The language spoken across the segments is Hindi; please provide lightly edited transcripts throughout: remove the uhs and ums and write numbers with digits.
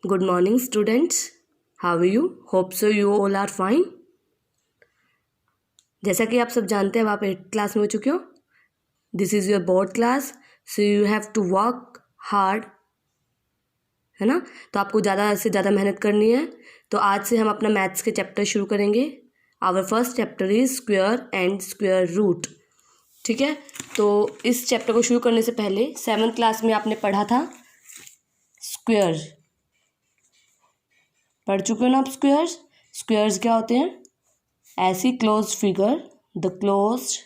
Good morning, students. How are you? Hope so you all are fine. जैसा कि आप सब जानते हैं, अब आप 8th क्लास में हो चुके हो. This is your board class, so you have to work hard, है ना. तो आपको ज़्यादा से ज़्यादा मेहनत करनी है. तो आज से हम अपना मैथ्स के चैप्टर शुरू करेंगे. Our first chapter is square and square root. ठीक है. तो इस चैप्टर को शुरू करने से पहले 7th क्लास में आपने पढ़ा था स्क्वायर. पढ़ चुके हो ना आप स्क्वायर्स. स्क्वायर्स क्या होते हैं? ऐसी close figure, the close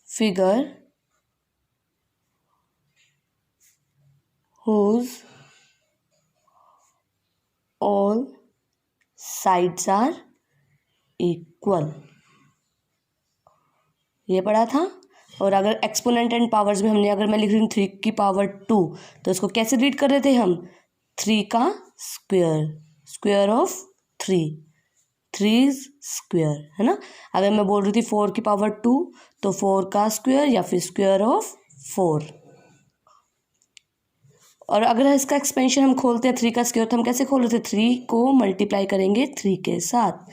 figure whose all sides are equal. ये पढ़ा था. और अगर एक्सपोनेंट एंड पावर्स में हमने, अगर मैं लिख रही हूँ 3 की पावर 2, तो इसको कैसे रीड कर रहे थे हम? 3 का स्क्वायर, स्क्वायर ऑफ 3, 3 स्क्वायर, है ना. अगर मैं बोल रही थी 4 की पावर 2, तो 4 का स्क्वायर या फिर स्क्वायर ऑफ 4. और अगर इसका एक्सपेंशन हम खोलते हैं 3 का स्क्वायर, तो हम कैसे खोल रहे थे? 3 को मल्टीप्लाई करेंगे 3 के साथ.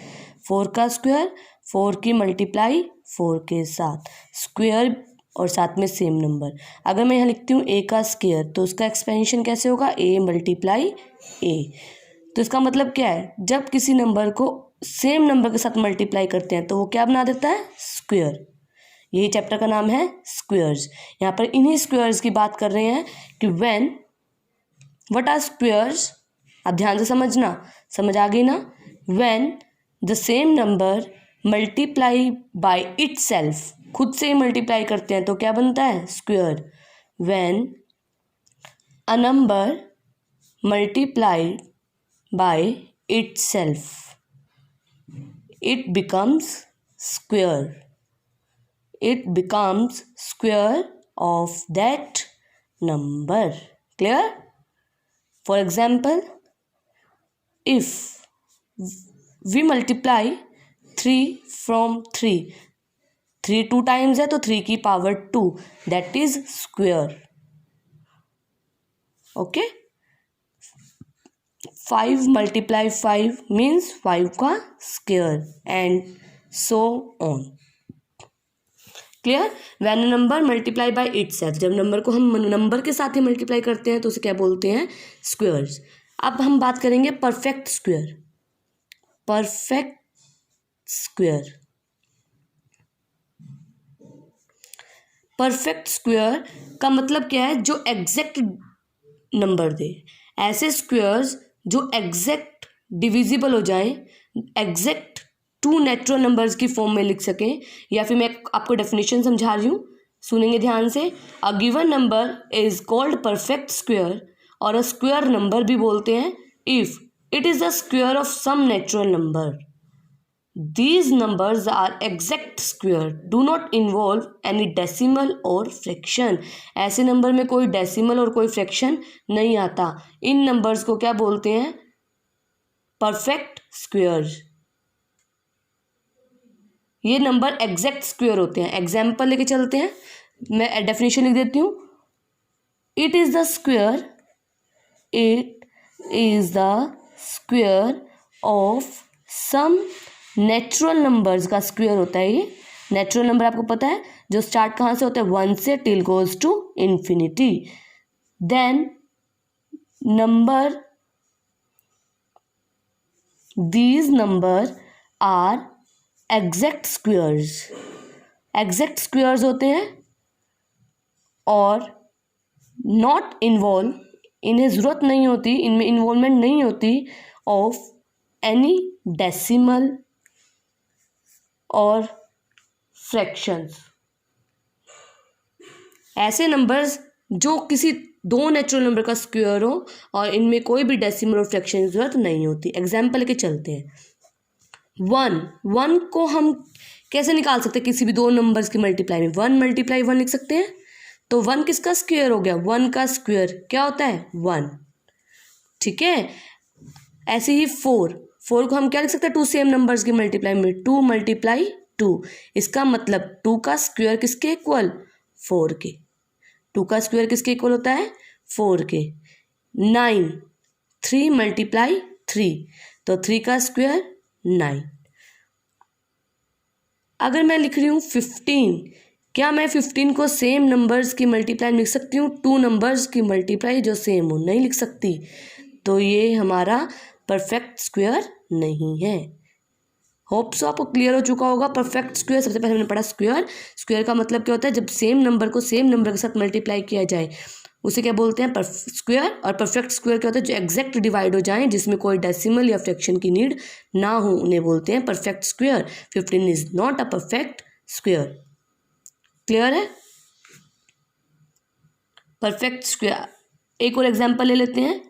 4 का स्क्वायर, 4 की मल्टीप्लाई 4 के साथ, स्क्वायर और साथ में सेम नंबर. अगर मैं यहाँ लिखती हूँ a का स्क्वायर, तो उसका एक्सपेंशन कैसे होगा? a multiply a. तो इसका मतलब क्या है? जब किसी नंबर को सेम नंबर के साथ मल्टीप्लाई करते हैं तो वो क्या बना देता है? स्क्वायर. यही चैप्टर का नाम है स्क्वायर्स. यहाँ पर इन्हीं स्क्वायर्स की बात कर रहे हैं कि व्हेन, व्हाट आर स्क्वायर्स. आप ध्यान से समझना, समझ आ गई ना. When the same number multiply by itself, खुद से ही मल्टीप्लाई करते हैं तो क्या बनता है? Square. When a number multiplied by itself, it becomes square. It becomes square of that number. Clear? For example, if we multiply 3 from 3, 3 2 times है तो 3 की power 2, that is square. Okay? 5 multiply 5 means 5 का square and so on. Clear? When a number multiply by itself, जब नंबर को हम नंबर के साथ ही मल्टीप्लाई करते हैं तो उसे क्या बोलते हैं? स्क्वायर्स. अब हम बात करेंगे perfect square. Perfect square. Perfect square का मतलब क्या है? जो एग्जैक्ट नंबर दे. ऐसे स्क्वायर्स जो एग्जैक्ट डिविजिबल हो जाएं, एग्जैक्ट 2 नेचुरल नंबर्स की फॉर्म में लिख सकें. या फिर मैं आपको डेफिनेशन समझा रही हूँ, सुनेंगे ध्यान से. A given number is called perfect square, और अ स्क्वायर नंबर भी बोलते हैं if it is the square of some natural number. These numbers are exact square, do not involve any decimal और fraction. ऐसे नंबर में कोई डेसिमल और कोई फ्रैक्शन नहीं आता. इन नंबर्स को क्या बोलते हैं? Perfect square. ये नंबर एग्जैक्ट स्क्वायर होते हैं. एग्जाम्पल लेके चलते हैं, मैं डेफिनेशन लिख देती हूँ. It is the square, it is the square of some natural numbers का स्क्वायर होता है. ये नेचुरल नंबर आपको पता है जो स्टार्ट कहाँ से होता है? 1 से till goes to infinity. Then number, these numbers are exact squares. Exact squares होते हैं और नॉट इन्वॉल्व, इन्हें ज़रूरत नहीं होती, इनमें इन्वॉल्वमेंट नहीं होती ऑफ एनी डेसिमल और फ्रैक्शंस. ऐसे नंबर्स जो किसी 2 नेचुरल नंबर का स्क्वायर हो और इनमें कोई भी डेसिमल और फ्रैक्शन की जरूरत नहीं होती. एग्जाम्पल लेके चलते हैं. 1 को हम कैसे निकाल सकते हैं? किसी भी 2 नंबर्स की मल्टीप्लाई में 1 मल्टीप्लाई 1 लिख सकते हैं. तो 1 किसका स्क्वायर हो गया? 1 का स्क्वायर क्या होता है? 1. ठीक है. ऐसे ही 4 को हम क्या लिख सकते हैं? 2 सेम नंबर्स की मल्टीप्लाई में 2 मल्टीप्लाई 2. इसका मतलब 2 का स्क्वायर किसके इक्वल? 4 के. 2 का स्क्वायर किसके इक्वल होता है? 4 के, 9, 3 मल्टीप्लाई 3, तो 3 का स्क्वायर 9। अगर मैं लिख रही हूँ 15, क्या मैं 15 को सेम नंबर्स की मल्टीप्लाई लिख सकती हूँ? 2 नंबर्स की मल्टीप्लाई जो सेम हो, नहीं लिख सकती। तो ये हमारा परफेक्ट स्क्वायर नहीं है। होप सो आपको क्लियर हो चुका होगा। परफेक्ट स्क्वायर, सबसे पहले हमने पढ़ा स्क्वायर। स्क्वायर का मतलब क्या होता है? जब सेम नंबर को सेम नंबर के साथ मल्टीप्लाई किया जाए उसे क्या बोलते हैं? स्क्वायर। और परफेक्ट स्क्वायर क्या होता है? जो एग्जैक्ट डिवाइड हो जाए, जिसमें कोई डेसिमल या फ्रैक्शन की नीड ना हो, उन्हें बोलते हैं perfect square. 15 is not a perfect square. Clear है? Perfect square. एक और एग्जांपल ले लेते हैं।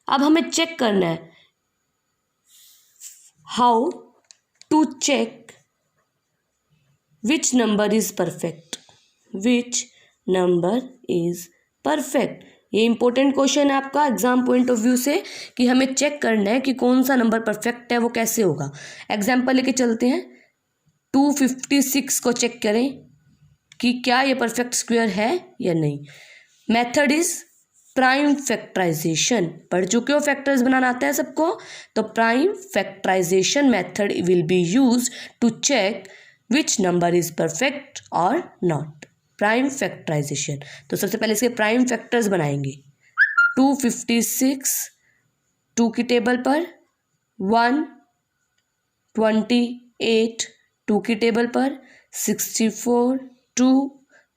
अब हमें चेक करना है how to check which number is perfect. Which number is perfect, ये इंपॉर्टेंट क्वेश्चन है आपका एग्जाम पॉइंट ऑफ व्यू से, कि हमें चेक करना है कि कौन सा नंबर परफेक्ट है। वो कैसे होगा? एग्जाम्पल लेके चलते हैं। 256 को चेक करें कि क्या ये परफेक्ट स्क्वायर है या नहीं। Method is prime factorisation. पढ़ चुके हो फैक्टर्स बनाना आता है सबको, तो prime factorisation method will be used to check which number is perfect और नॉट। प्राइम फैक्टराइजेशन, तो सबसे पहले इसके प्राइम फैक्टर्स बनाएंगे। 256 2 की टेबल पर, 128 2 की टेबल पर, 64 2,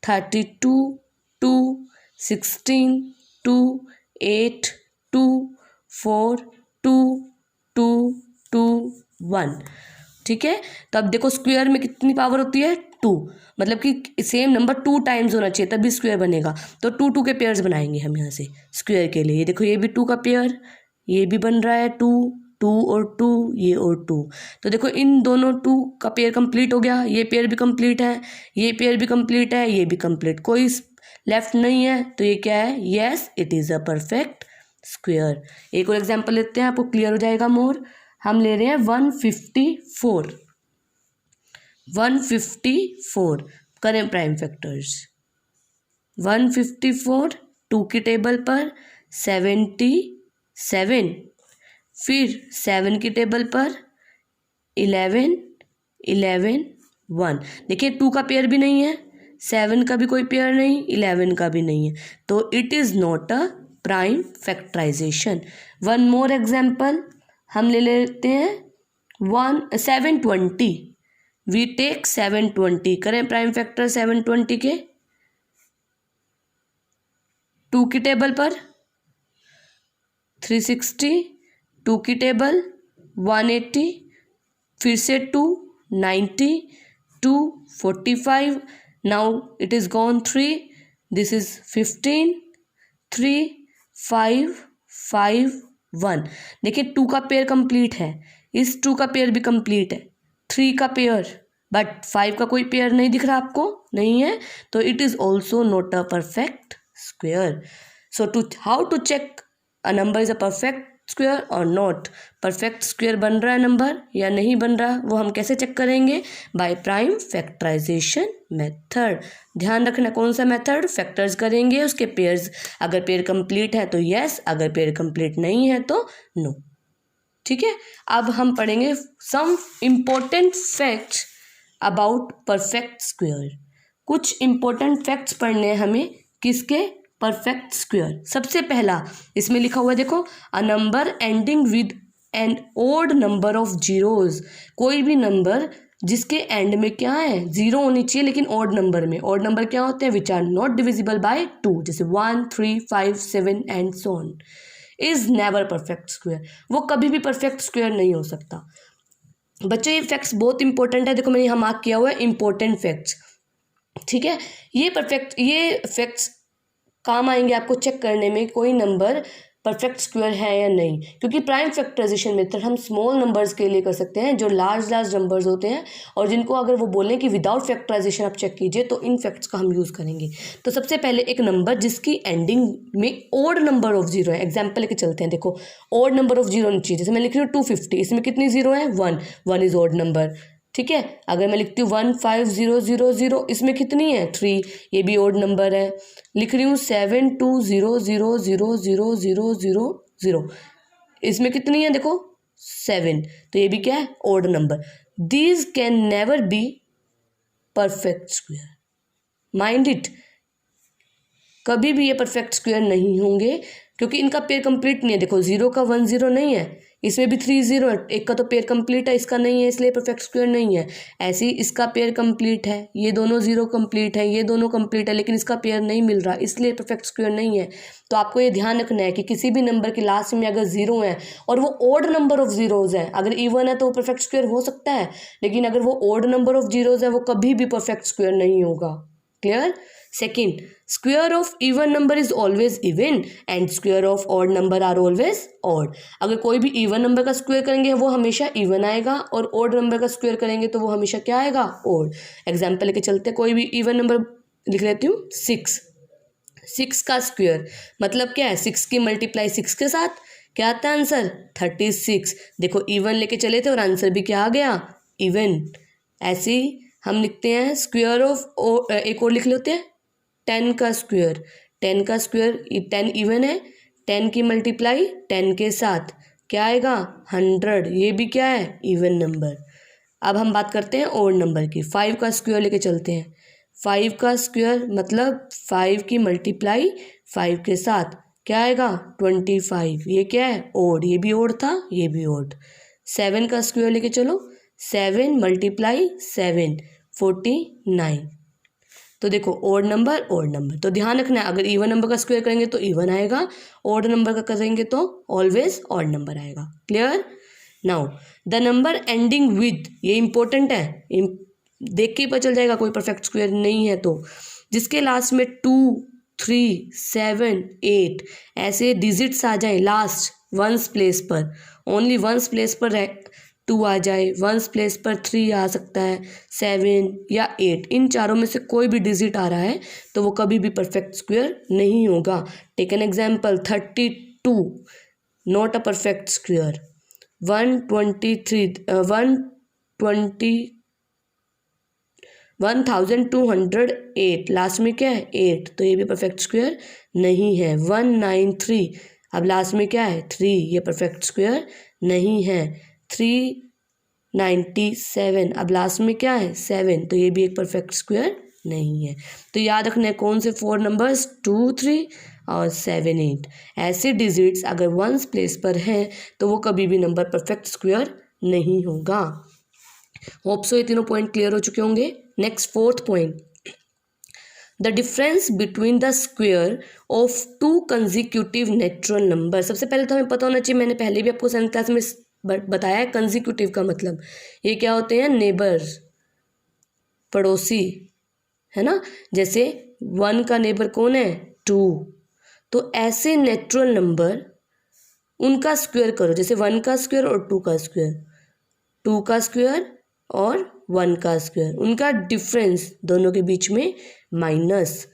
32 2, 16 2, 8 2, 4 2 2 2 1। ठीक है, तो अब देखो स्क्वायर में कितनी पावर होती है? 2, मतलब कि सेम नंबर 2 टाइम्स होना चाहिए तभी स्क्वायर बनेगा। तो 2 2 के पेयर्स बनाएंगे हम यहाँ से स्क्वायर के लिए। ये देखो, ये भी 2 का पेयर, ये भी बन रहा है 2 2 और 2, ये और 2। तो देखो इन दोनों 2 का पेयर कंप्लीट हो गया। ये पेयर भी कंप्लीट है, ये पेयर भी कंप्लीट है, ये भी कंप्लीट, कोई लेफ्ट नहीं है। तो ये क्या है? Yes, it is a perfect square. एक और एग्जाम्पल लेते हैं, आपको क्लियर हो जाएगा मोर। हम ले रहे हैं 154। 154 करें प्राइम फैक्टर्स। 154 2 की टेबल पर, 77, फिर 7 की टेबल पर, 11 11 1। देखिए 2 का पेयर भी नहीं है, 7 का भी कोई पेयर नहीं, 11 का भी नहीं है, तो it is not a prime factorisation. One more example हम ले लेते हैं 720। वी टेक 720, करें प्राइम फैक्टर 720 के। 2 की टेबल पर 360, 2 की टेबल 180, फिर से 2 90, 2 45, now it is gone 3, this is 15 3 5 5 1। देखिए 2 का पेयर कंप्लीट है, इस 2 का पेयर भी कंप्लीट है, 3 का पेयर, बट 5 का कोई पेयर नहीं दिख रहा आपको, नहीं है, तो it is also not a perfect square. So how to check a number is a perfect square और नॉट। परफेक्ट स्क्वायर बन रहा है नंबर या नहीं बन रहा, वो हम कैसे चेक करेंगे? By prime factorisation method. ध्यान रखना कौन सा मेथड? फैक्टर्स करेंगे, उसके पेयर्स, अगर पेयर कंप्लीट है तो यस, अगर पेयर कंप्लीट नहीं है तो नो। ठीक है, अब हम पढ़ेंगे some important facts about perfect square. कुछ इम्पोर्टेंट फैक्ट्स पढ़ने हैं हमें किसके? Perfect square. सबसे पहला इसमें लिखा हुआ है, देखो, a number ending with an odd number of zeros. कोई भी नंबर जिसके एंड में क्या है? 0 होनी चाहिए, लेकिन ओड नंबर में। ओड नंबर क्या होते हैं? Which are not divisible by 2, जैसे 1 3 5 7 and so on, is never perfect square. वो कभी भी परफेक्ट स्क्वायर नहीं हो सकता। बच्चों ये फैक्ट्स बहुत इंपॉर्टेंट है, देखो मैंने यहाँ मार्क किया हुआ है इंपॉर्टेंट फैक्ट्स। ठीक है, ये फैक्ट्स काम आएंगे आपको चेक करने में कोई नंबर परफेक्ट स्क्वायर है या नहीं, क्योंकि प्राइम फैक्टराइजेशन मेथड हम स्मॉल नंबर्स के लिए कर सकते हैं जो लार्ज नंबर्स होते हैं, और जिनको अगर वो बोलें कि विदाउट फैक्टराइजेशन आप चेक कीजिए, तो इन फैक्ट्स का हम यूज़ करेंगे। तो सबसे पहले एक नंबर जिसकी एंडिंग में ओड नंबर ऑफ 0 है, एग्जाम्पल लेके चलते हैं। देखो ओड नंबर ऑफ 0 होनी चाहिए, जैसे मैं लिख रही हूँ 250, इसमें कितनी 0 है? 1 1 इज ओड नंबर। ठीक है। अगर मैं लिखती हूँ 15000, इसमें कितनी है 3, ये भी ओड नंबर है। लिख रही हूँ 72000000, इसमें कितनी है देखो 7, तो ये भी क्या है odd number. These can never be perfect square, mind it, कभी भी ये परफेक्ट स्क्वायर नहीं होंगे क्योंकि इनका पेयर कंप्लीट नहीं है। देखो 0 का 1 0 नहीं है, इसमें भी 3 0 है, एक का तो पेयर कंप्लीट है, इसका नहीं है, इसलिए परफेक्ट स्क्वायर नहीं है। ऐसे ही इसका पेयर कंप्लीट है, ये दोनों 0 कंप्लीट है, ये दोनों कंप्लीट है, लेकिन इसका पेयर नहीं मिल रहा, इसलिए परफेक्ट स्क्वायर नहीं है। तो आपको ये ध्यान रखना है कि किसी भी नंबर के लास्ट में अगर 0 है और वो ओड नंबर ऑफ जीरोज है, अगर इवन है तो वो परफेक्ट स्क्वायर हो सकता है, लेकिन अगर वो ओड नंबर ऑफ जीरोज है वो कभी भी परफेक्ट स्क्वायर नहीं होगा। Clear. Second, square of even number is always even and square of odd number are always odd. अगर कोई भी इवन नंबर का स्क्वायर करेंगे वो हमेशा इवन आएगा, और ऑड नंबर का स्क्वायर करेंगे तो वो हमेशा क्या आएगा ऑड। एग्जाम्पल लेके चलते हैं, कोई भी इवन नंबर लिख लेती हूँ 6 का स्क्वायर मतलब क्या है 6 की मल्टीप्लाई 6 के साथ, क्या आता है आंसर 36। देखो इवन लेके चले थे और आंसर भी क्या आ गया इवन। ऐसे ही हम लिखते हैं स्क्वायर ऑफ, एक और लिख लेते हैं 10 का स्क्वायर। 10 का स्क्वायर 10 इवन है, 10 की मल्टीप्लाई 10 के साथ क्या आएगा 100, ये भी क्या है इवन नंबर। अब हम बात करते हैं ओड नंबर की। 5 का स्क्वायर लेके चलते हैं। 5 का स्क्वायर मतलब 5 की मल्टीप्लाई 5 के साथ क्या आएगा 25, ये क्या है ओड, ये भी ओड था, ये भी ओड। 7 का स्क्वायर लेके चलो, 7 मल्टीप्लाई 7 49। तो देखो ओड नंबर तो ध्यान रखना है, अगर इवन नंबर का स्क्वायर करेंगे तो इवन आएगा, ओड नंबर का करेंगे तो ऑलवेज ऑड नंबर आएगा। Clear. Now the number ending with, ये इंपॉर्टेंट है, देख के ही पता चल जाएगा कोई परफेक्ट स्क्वायर नहीं है तो, जिसके लास्ट में 2 3 7 8 ऐसे डिजिट्स आ जाए लास्ट वंस प्लेस पर, ओनली वंस प्लेस पर 2 आ जाए, वंस प्लेस पर 3 आ सकता है, 7 या 8, इन चारों में से कोई भी डिजिट आ रहा है तो वो कभी भी परफेक्ट स्क्वायर नहीं होगा। Take an example 32 not a perfect square. 1208 last में क्या है 8, तो ये भी परफेक्ट स्क्वायर नहीं है। 193 अब लास्ट में क्या है 3, ये परफेक्ट स्क्वायर नहीं है। 397 अब लास्ट में क्या है 7, तो ये भी एक परफेक्ट स्क्वायर नहीं है। तो याद रखना है कौन से 4 नंबर्स 2 3 और 7 8, ऐसे डिजिट्स अगर वंस प्लेस पर हैं तो वो कभी भी नंबर परफेक्ट स्क्वायर नहीं होगा। होप सो ये तीनों पॉइंट क्लियर हो चुके होंगे। Next 4th point, the difference between the square of 2 consecutive natural number. सबसे पहले तो हमें पता होना चाहिए, मैंने पहले भी आपको 7th क्लास में बताया है कंजिक्यूटिव का मतलब ये क्या होते हैं नेबर्स, पड़ोसी, है ना। जैसे 1 का नेबर कौन है 2, तो ऐसे नेचुरल नंबर उनका स्क्वायर करो, जैसे 1 का स्क्वायर और 2 का स्क्वायर, 2 का स्क्वायर और 1 का स्क्वायर, उनका डिफरेंस दोनों के बीच में माइनस।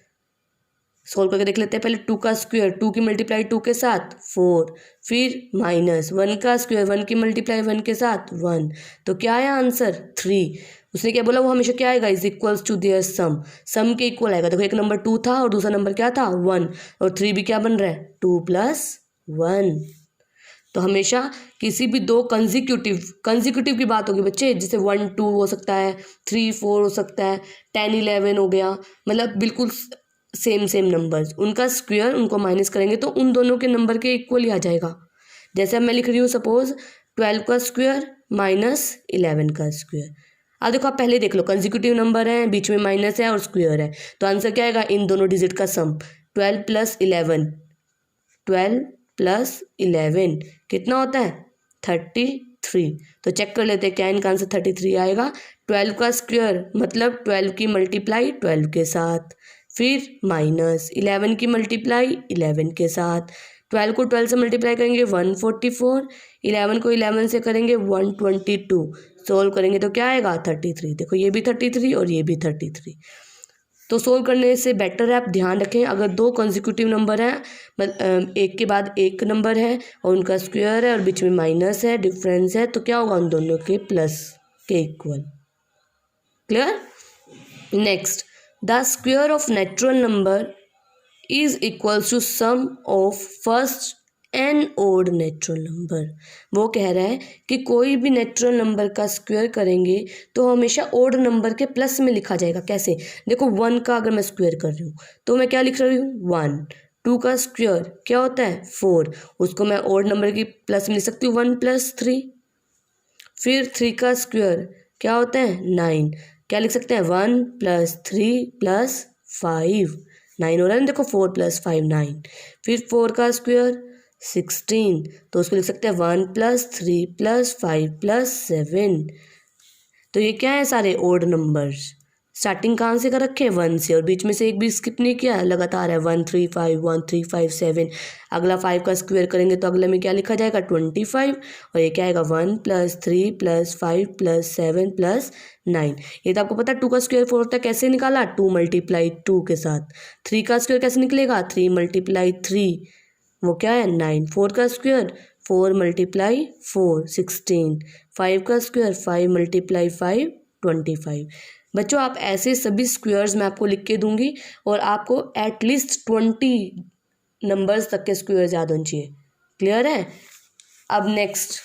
सोल्व करके देख लेते हैं। पहले 2 का स्क्वायर, 2 की मल्टीप्लाई 2 के साथ 4, फिर माइनस 1 का स्क्वायर, 1 की मल्टीप्लाई 1 के साथ 1, तो क्या आया आंसर 3। उसने क्या बोला वो हमेशा क्या आएगा इज इक्वल्स टू देयर सम के इक्वल आएगा। देखो एक नंबर 2 था और दूसरा नंबर क्या था 1, और 3 भी क्या बन रहा है 2 + 1। तो हमेशा किसी भी 2 कंजिक्यूटिव की बात होगी बच्चे, जैसे 1 2 हो सकता है, 3 4 हो सकता है, 10 11 हो गया, मतलब बिल्कुल सेम नंबर्स, उनका स्क्वायर उनको माइनस करेंगे तो उन दोनों के नंबर के इक्वल ही आ जाएगा। जैसे अब मैं लिख रही हूँ सपोज 12 का स्क्वायर माइनस 11 का स्क्वायर। अब देखो आप पहले देख लो कंजिक्यूटिव नंबर है, बीच में माइनस है और स्क्वायर है, तो आंसर क्या आएगा इन दोनों डिजिट का सम। 12 + 11 कितना होता है 33। तो चेक कर लेते हैं क्या इनका आंसर 33 आएगा। 12 का स्क्वायर मतलब 12 की मल्टीप्लाई 12 के साथ, फिर माइनस 11 की मल्टीप्लाई 11 के साथ, 12 को 12 से मल्टीप्लाई करेंगे 144, 11 को 11 से करेंगे 122, सोल्व करेंगे तो क्या आएगा 33। देखो ये भी 33 और ये भी 33। तो सोल्व करने से बेटर है आप ध्यान रखें, अगर 2 कंजिक्यूटिव नंबर हैं, एक के बाद एक नंबर है और उनका स्क्वायर है और बीच में माइनस है, डिफरेंस है, तो क्या होगा उन दोनों के प्लस के equal. Clear. Next, the square of natural number is equals to sum of first n odd natural number. वो कह रहा है कि कोई भी नेचुरल नंबर का स्क्वायर करेंगे तो हमेशा ओड नंबर के प्लस में लिखा जाएगा। कैसे, देखो 1 का अगर मैं स्क्वायर कर रही हूँ तो मैं क्या लिख रही हूँ 1। 2 का स्क्वायर क्या होता है 4, उसको मैं ओड नंबर की प्लस में लिख सकती हूँ 1 + 3। फिर 3 का स्क्वायर क्या होता है 9, क्या लिख सकते हैं 1 + 3 + 5, 9 हो रहा है ना, देखो 4 + 5 9। फिर 4 का स्क्वायर 16, तो उसको लिख सकते हैं 1 + 3 + 5 + 7। तो ये क्या है, सारे ओड नंबर्स। स्टार्टिंग कहाँ से कर रखे हैं 1 से, और बीच में से एक भी स्किप नहीं किया, लगातार है 1 3 5 1 3 5 7। अगला 5 का स्क्वायर करेंगे तो अगले में क्या लिखा जाएगा 25, और ये क्या आएगा 1 + 3 + 5 + 7 + 9। ये तो आपको पता है 2 का स्क्वायर 4 होता है, कैसे निकाला 2 × 2 के साथ। 3 का स्क्वायर कैसे निकलेगा 3 × 3, वो क्या है 9। 4 का स्क्वायर 4 × 4 16। 5 का स्क्वायर 5 × 5 25। बच्चों आप ऐसे सभी स्क्वायर्स मैं आपको लिख के दूंगी और आपको एटलीस्ट 20 नंबर्स तक के स्क्वायर्स याद होने चाहिए। क्लियर है। अब next,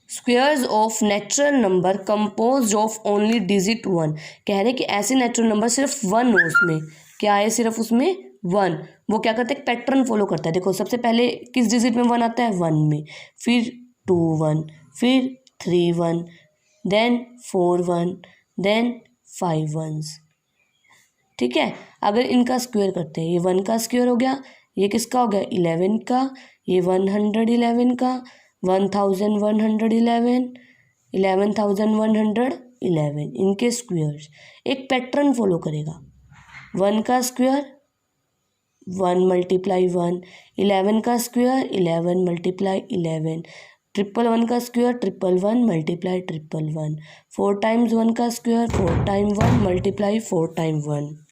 squares of natural number composed of only digit 1। कह रहे हैं कि ऐसे नेचुरल नंबर सिर्फ 1 हो उसमें, क्या है सिर्फ उसमें 1। वो क्या करते हैं पैटर्न फॉलो करता है। देखो सबसे पहले किस डिजिट में 1 आता है 1 में, फिर 2 1, फिर 3 1, देन 4 1, देन 5 1। ठीक है, अगर इनका स्क्वायर करते हैं, ये 1 का स्क्वायर हो गया, ये किसका हो गया 11 का, ये 111 का, 1111, 11111, इनके स्क्वायर्स एक पैटर्न फॉलो करेगा। 1 का स्क्वायर 1 × 1, 11 का स्क्वायर 11 × 11, 111 का स्क्वायर 111 × 111, 4 टाइम्स 1 का स्क्वायर 4 टाइम 1 × 4 टाइम 1।